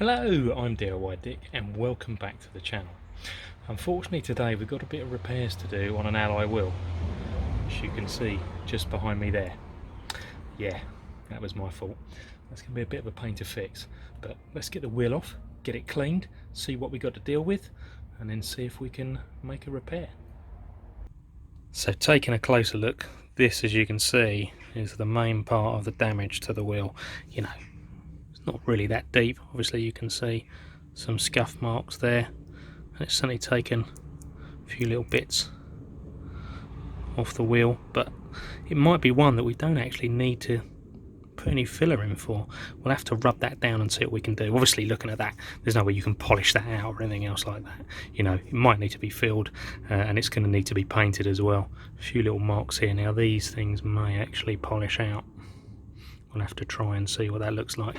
Hello, I'm DIY Dick and welcome back to the channel. Unfortunately today we've got a bit of repairs to do on an alloy wheel, as you can see just behind me there. Yeah, that was my fault. That's going to be a bit of a pain to fix, but let's get the wheel off, get it cleaned, see what we got to deal with, and then see if we can make a repair. So taking a closer look, this, as you can see, is the main part of the damage to the wheel. You know, it's not really that deep. Obviously you can see some scuff marks there, and it's certainly taken a few little bits off the wheel, but it might be one that we don't actually need to put any filler in for. We'll have to rub that down and see what we can do. Obviously looking at that, there's no way you can polish that out or anything else like that. You know, it might need to be filled, and it's going to need to be painted as well. A few little marks here. Now these things may actually polish out. We'll have to try and see what that looks like.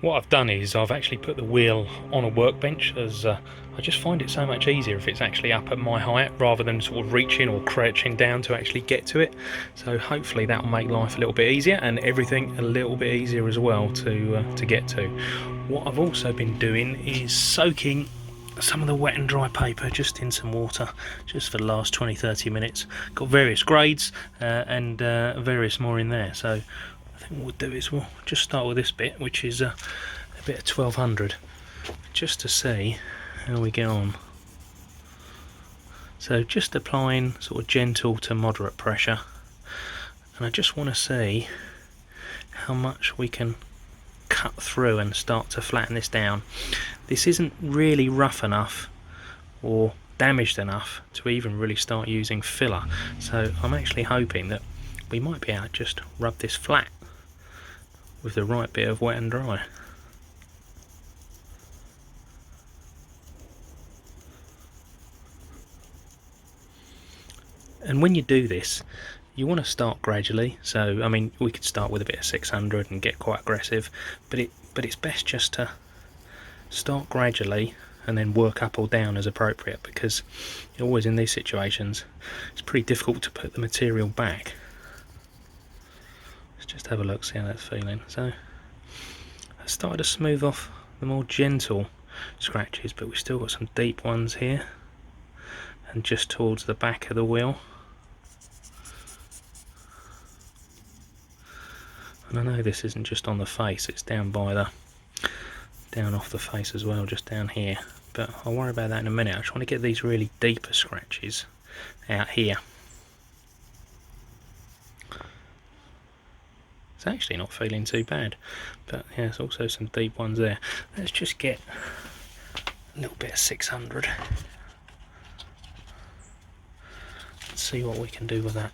What I've done is I've actually put the wheel on a workbench, as I just find it so much easier if it's actually up at my height rather than sort of reaching or crouching down to actually get to it. So hopefully that will make life a little bit easier and everything a little bit easier as well to get to. What I've also been doing is soaking some of the wet and dry paper just in some water just for the last 20-30 minutes. Got various grades and various more in there. So I think what we'll do is we'll just start with this bit, which is a bit of 1200, just to see how we get on. So just applying sort of gentle to moderate pressure, and I just want to see how much we can cut through and start to flatten this down. This isn't really rough enough or damaged enough to even really start using filler, so I'm actually hoping that we might be able to just rub this flat with the right bit of wet and dry. And when you do this, you want to start gradually. So I mean, we could start with a bit of 600 and get quite aggressive, but it's best just to start gradually and then work up or down as appropriate, because always in these situations it's pretty difficult to put the material back. Just have a look, see how that's feeling. So I started to smooth off the more gentle scratches, but we've still got some deep ones here and just towards the back of the wheel. And I know this isn't just on the face, it's down by the down off the face as well, just down here, but I'll worry about that in a minute. I just want to get these really deeper scratches out here. It's actually not feeling too bad, but yeah, there's also some deep ones there. Let's just get a little bit of 600. Let's see what we can do with that.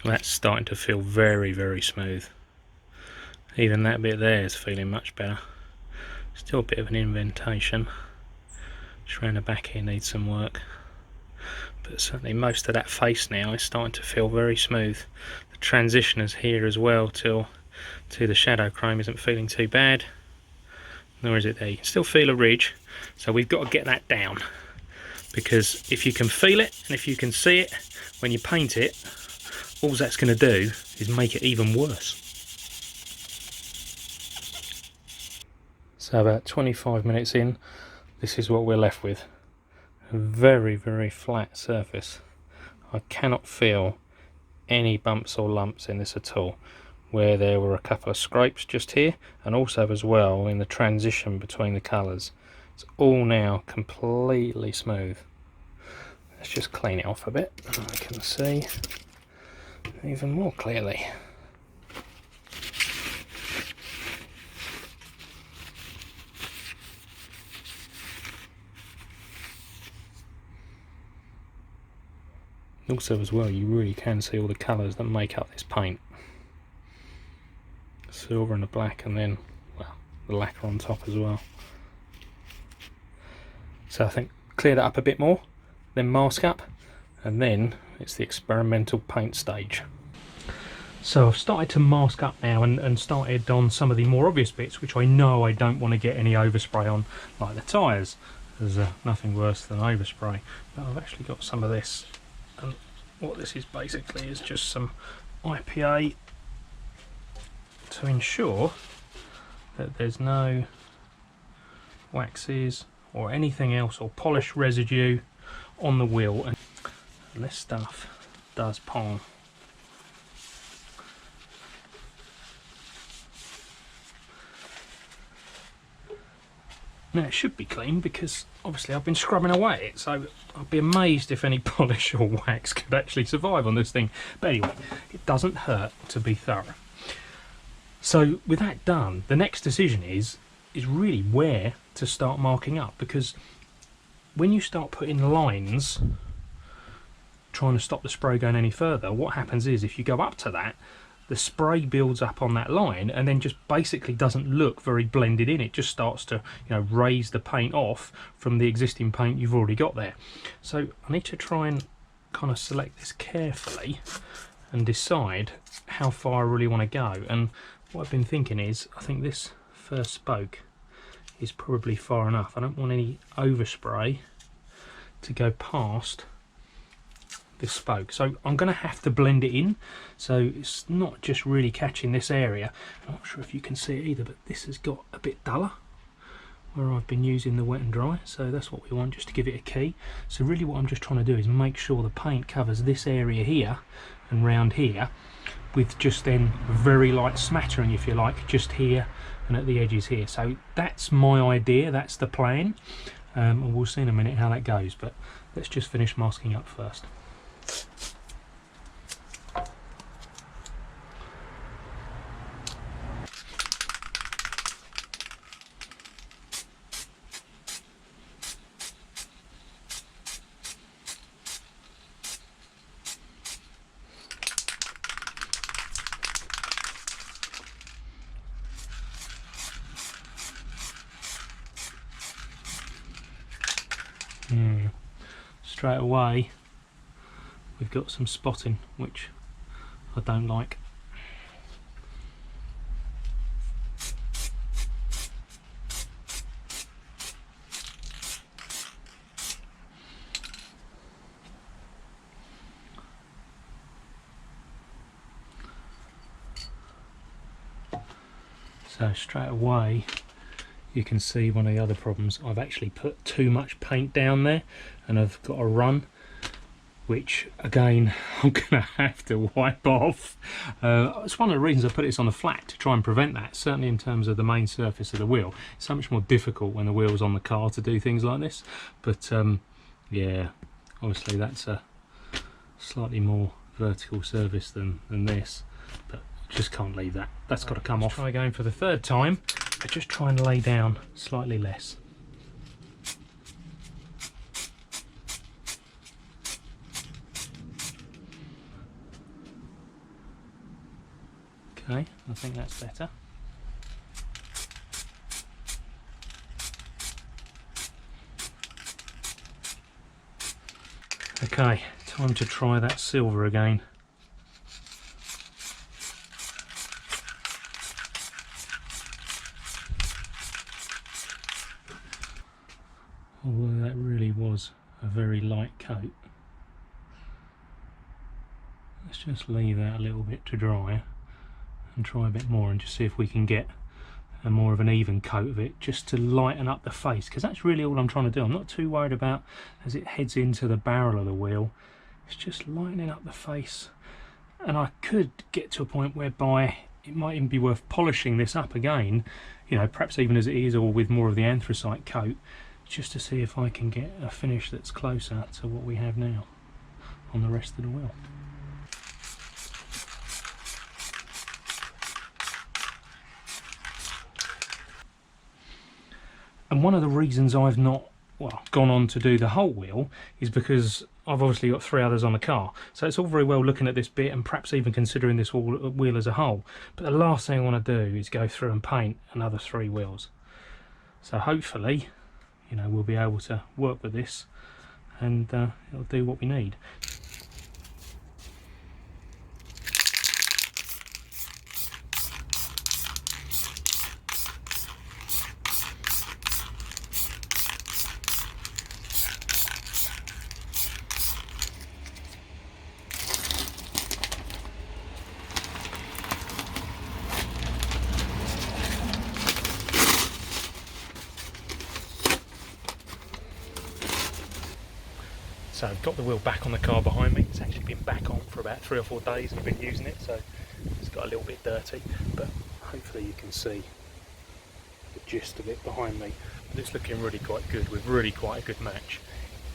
That's starting to feel very, very smooth. Even that bit there is feeling much better. Still a bit of an indentation. Just around the back here needs some work. But certainly most of that face now is starting to feel very smooth. The transitioners here as well to the shadow chrome isn't feeling too bad. Nor is it there. You can still feel a ridge. So we've got to get that down. Because if you can feel it and if you can see it when you paint it, all that's going to do is make it even worse. So about 25 minutes in, this is what we're left with. A very, very flat surface. I cannot feel any bumps or lumps in this at all, where there were a couple of scrapes just here, and also as well in the transition between the colours. It's all now completely smooth. Let's just clean it off a bit, and I can see even more clearly. Also as well, you really can see all the colours that make up this paint. Silver and the black, and then, well, the lacquer on top as well. So I think clear that up a bit more, then mask up, and then it's the experimental paint stage. So I've started to mask up now and started on some of the more obvious bits, which I know I don't want to get any overspray on, like the tyres. There's nothing worse than overspray. But I've actually got some of this, and what this is basically is just some IPA to ensure that there's no waxes or anything else or polish residue on the wheel, and this stuff does pong. Now it should be clean because obviously I've been scrubbing away it, so I'd be amazed if any polish or wax could actually survive on this thing. But anyway, it doesn't hurt to be thorough. So with that done, the next decision is really where to start marking up, because when you start putting lines trying to stop the spray going any further, what happens is if you go up to that, the spray builds up on that line and then just basically doesn't look very blended in. It just starts to, raise the paint off from the existing paint you've already got there. So I need to try and kind of select this carefully and decide how far I really want to go. And what I've been thinking is, I think this first spoke is probably far enough. I don't want any overspray to go past this spoke, so I'm going to have to blend it in, so it's not just really catching this area. I'm not sure if you can see it either, but this has got a bit duller where I've been using the wet and dry, so that's what we want, just to give it a key. So really what I'm just trying to do is make sure the paint covers this area here and round here, with just then very light smattering, if you like, just here and at the edges here. So that's my idea, that's the plan, and we'll see in a minute how that goes, but let's just finish masking up first. Straight away we've got some spotting, which I don't like. So straight away you can see one of the other problems. I've actually put too much paint down there and I've got a run, which again I'm gonna have to wipe off. It's one of the reasons I put this on the flat, to try and prevent that, certainly in terms of the main surface of the wheel. It's so much more difficult when the wheel's on the car to do things like this, but yeah, obviously that's a slightly more vertical surface than this, but just can't leave that. That's got to come off. Try going for the third time, but just try and lay down slightly less. Okay, I think that's better. Okay, time to try that silver again. Although that really was a very light coat. Let's just leave that a little bit to dry and try a bit more and just see if we can get a more of an even coat of it, just to lighten up the face, because that's really all I'm trying to do. I'm not too worried about as it heads into the barrel of the wheel. It's just lightening up the face, and I could get to a point whereby it might even be worth polishing this up again, you know, perhaps even as it is, or with more of the anthracite coat, just to see if I can get a finish that's closer to what we have now on the rest of the wheel. And one of the reasons I've not gone on to do the whole wheel is because I've obviously got 3 others on the car. So it's all very well looking at this bit and perhaps even considering this wheel as a whole. But the last thing I want to do is go through and paint another 3 wheels. So hopefully, you know, we'll be able to work with this and it'll do what we need. So I've got the wheel back on the car behind me. It's actually been back on for about 3 or 4 days. I've been using it, so it's got a little bit dirty, but hopefully you can see the gist of it behind me. But it's looking really quite good, with really quite a good match.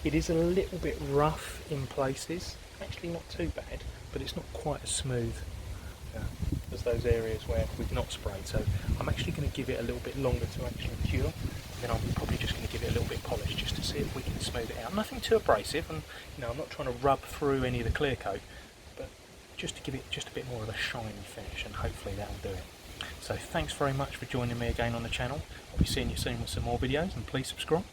It is a little bit rough in places, actually not too bad, but it's not quite as smooth as those areas where we've not sprayed. So I'm actually going to give it a little bit longer to actually cure, and then I'm probably just going to give it a little bit polished just to see if we can smooth it out. Nothing too abrasive, and I'm not trying to rub through any of the clear coat, but just to give it just a bit more of a shiny finish, and hopefully that'll do it. So thanks very much for joining me again on the channel. I'll be seeing you soon with some more videos, and please subscribe.